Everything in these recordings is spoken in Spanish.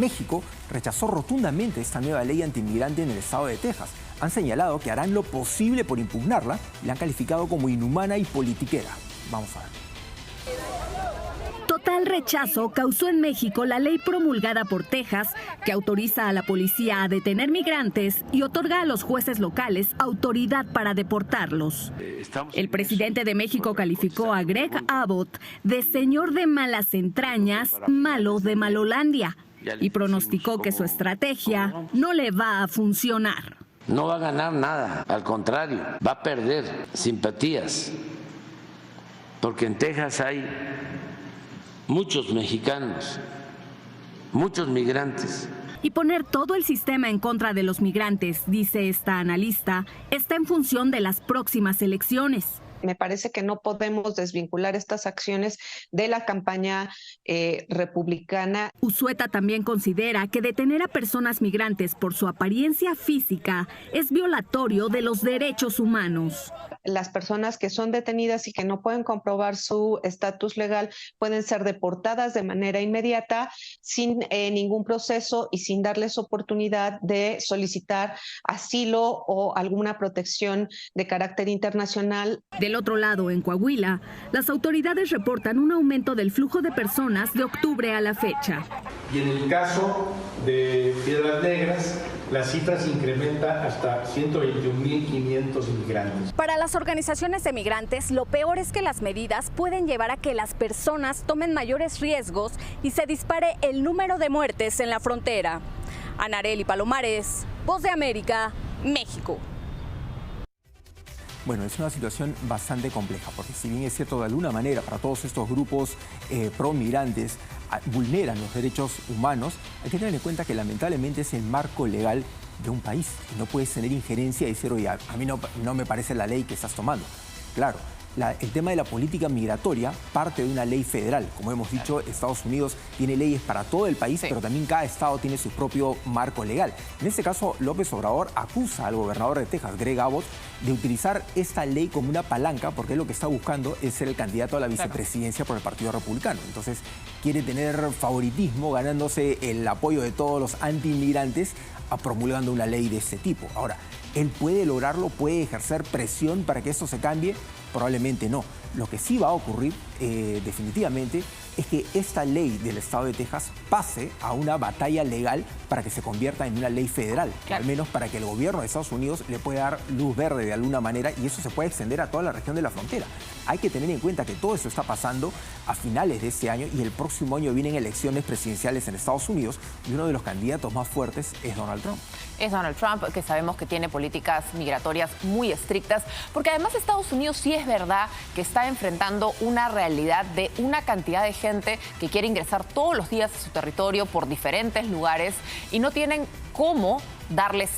México rechazó rotundamente esta nueva ley antimigrante en el estado de Texas. Han señalado que harán lo posible por impugnarla y la han calificado como inhumana y politiquera. Vamos a ver. Total rechazo causó en México la ley promulgada por Texas que autoriza a la policía a detener migrantes y otorga a los jueces locales autoridad para deportarlos. El presidente de México calificó a Greg Abbott de señor de malas entrañas, malo de Malolandia, y pronosticó que su estrategia no le va a funcionar. No va a ganar nada, al contrario, va a perder simpatías, porque en Texas hay muchos mexicanos, muchos migrantes. Y poner todo el sistema en contra de los migrantes, dice esta analista, está en función de las próximas elecciones. Me parece que no podemos desvincular estas acciones de la campaña republicana. Usueta también considera que detener a personas migrantes por su apariencia física es violatorio de los derechos humanos. Las personas que son detenidas y que no pueden comprobar su estatus legal pueden ser deportadas de manera inmediata sin ningún proceso y sin darles oportunidad de solicitar asilo o alguna protección de carácter internacional. Del otro lado, en Coahuila, las autoridades reportan un aumento del flujo de personas de octubre a la fecha. Y en el caso de Piedras Negras, la cifra se incrementa hasta 121.500 inmigrantes. Para las organizaciones de migrantes, lo peor es que las medidas pueden llevar a que las personas tomen mayores riesgos y se dispare el número de muertes en la frontera. Anarely Palomares, Voz de América, México. Bueno, es una situación bastante compleja, porque si bien es cierto, de alguna manera, para todos estos grupos pro-migrantes vulneran los derechos humanos, hay que tener en cuenta que lamentablemente es el marco legal de un país. Y no puedes tener injerencia y decir, oye, a mí no me parece la ley que estás tomando. Claro, el tema de la política migratoria parte de una ley federal. Como hemos dicho, Estados Unidos tiene leyes para todo el país, pero también cada estado tiene su propio marco legal. En este caso, López Obrador acusa al gobernador de Texas, Greg Abbott, de utilizar esta ley como una palanca, porque él lo que está buscando es ser el candidato a la vicepresidencia por el Partido Republicano. Entonces, quiere tener favoritismo, ganándose el apoyo de todos los antiinmigrantes, promulgando una ley de este tipo. Ahora, ¿él puede lograrlo? ¿Puede ejercer presión para que esto se cambie? Probablemente no. Lo que sí va a ocurrir definitivamente es que esta ley del estado de Texas pase a una batalla legal para que se convierta en una ley federal, al menos para que el gobierno de Estados Unidos le pueda dar luz verde de alguna manera y eso se puede extender a toda la región de la frontera. Hay que tener en cuenta que todo eso está pasando a finales de este año y el próximo año vienen elecciones presidenciales en Estados Unidos y uno de los candidatos más fuertes es Donald Trump. Es Donald Trump, que sabemos que tiene políticas migratorias muy estrictas, porque además Estados Unidos sí es verdad que está enfrentando una realidad de una cantidad de gente que quiere ingresar todos los días a su territorio por diferentes lugares y no tienen cómo darles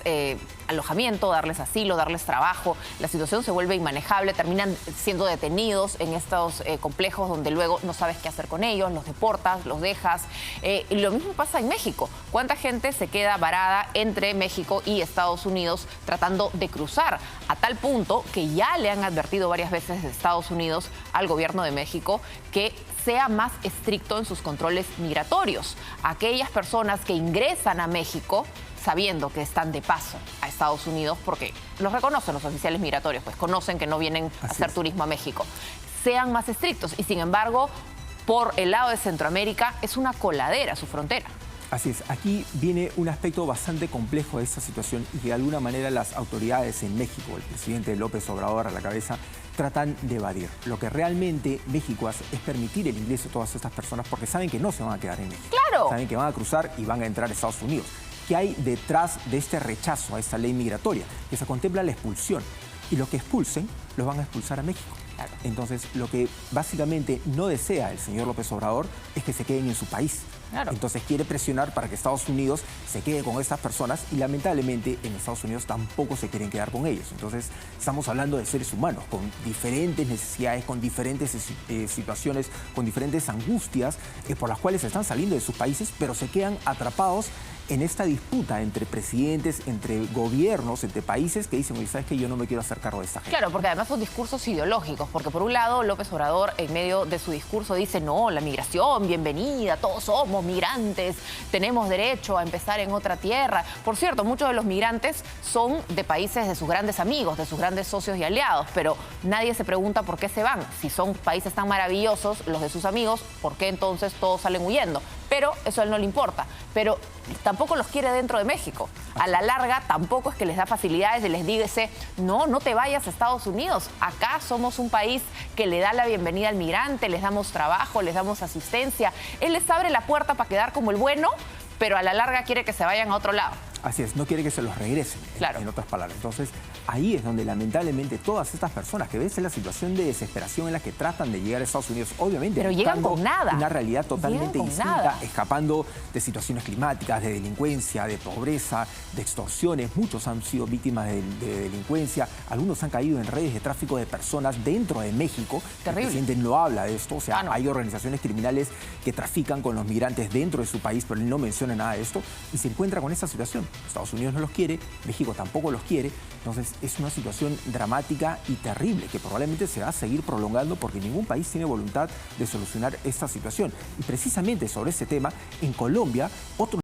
alojamiento, darles asilo, darles trabajo. La situación se vuelve inmanejable, terminan siendo detenidos en estos complejos donde luego no sabes qué hacer con ellos, los deportas, los dejas. Y lo mismo pasa en México. ¿Cuánta gente se queda varada entre México y Estados Unidos tratando de cruzar? A tal punto que ya le han advertido varias veces de Estados Unidos al gobierno de México que sea más estricto en sus controles migratorios. Aquellas personas que ingresan a México sabiendo que están de paso a Estados Unidos, porque los reconocen los oficiales migratorios, pues conocen que no vienen a hacer turismo a México, sean más estrictos. Y sin embargo, por el lado de Centroamérica es una coladera su frontera. Así es, aquí viene un aspecto bastante complejo de esta situación y que de alguna manera las autoridades en México, el presidente López Obrador a la cabeza, tratan de evadir. Lo que realmente México hace es permitir el ingreso de todas estas personas porque saben que no se van a quedar en México. ¡Claro! Saben que van a cruzar y van a entrar a Estados Unidos. ¿Qué hay detrás de este rechazo a esta ley migratoria? Que se contempla la expulsión. Y los que expulsen, los van a expulsar a México. Claro. Entonces, lo que básicamente no desea el señor López Obrador es que se queden en su país. Claro. Entonces quiere presionar para que Estados Unidos se quede con estas personas y lamentablemente en Estados Unidos tampoco se quieren quedar con ellos. Entonces estamos hablando de seres humanos con diferentes necesidades, con diferentes situaciones, con diferentes angustias por las cuales están saliendo de sus países, pero se quedan atrapados en esta disputa entre presidentes, entre gobiernos, entre países que dicen, oye, ¿sabes qué? Yo no me quiero hacer cargo de esta gente. Claro, porque además son discursos ideológicos, porque por un lado López Obrador en medio de su discurso dice, no, la migración, bienvenida, todos somos los migrantes, tenemos derecho a empezar en otra tierra. Por cierto, muchos de los migrantes son de países de sus grandes amigos, de sus grandes socios y aliados, pero nadie se pregunta por qué se van. Si son países tan maravillosos, los de sus amigos, ¿por qué entonces todos salen huyendo? Pero eso a él no le importa. Pero tampoco los quiere dentro de México. A la larga tampoco es que les da facilidades y les dice, no, no te vayas a Estados Unidos. Acá somos un país que le da la bienvenida al migrante, les damos trabajo, les damos asistencia. Él les abre la puerta para quedar como el bueno, pero a la larga quiere que se vayan a otro lado. Así es, no quiere que se los regresen, claro. En otras palabras. Entonces, ahí es donde lamentablemente todas estas personas que ven la situación de desesperación en la que tratan de llegar a Estados Unidos, obviamente, pero llegan con nada. Una realidad totalmente distinta, nada. Escapando de situaciones climáticas, de delincuencia, de pobreza, de extorsiones. Muchos han sido víctimas de delincuencia, algunos han caído en redes de tráfico de personas dentro de México. Terrible. El presidente no habla de esto, o sea, no. Hay organizaciones criminales que trafican con los migrantes dentro de su país, pero él no menciona nada de esto y se encuentra con esta situación. Estados Unidos no los quiere, México tampoco los quiere, entonces es una situación dramática y terrible que probablemente se va a seguir prolongando porque ningún país tiene voluntad de solucionar esta situación. Y precisamente sobre ese tema, en Colombia, otro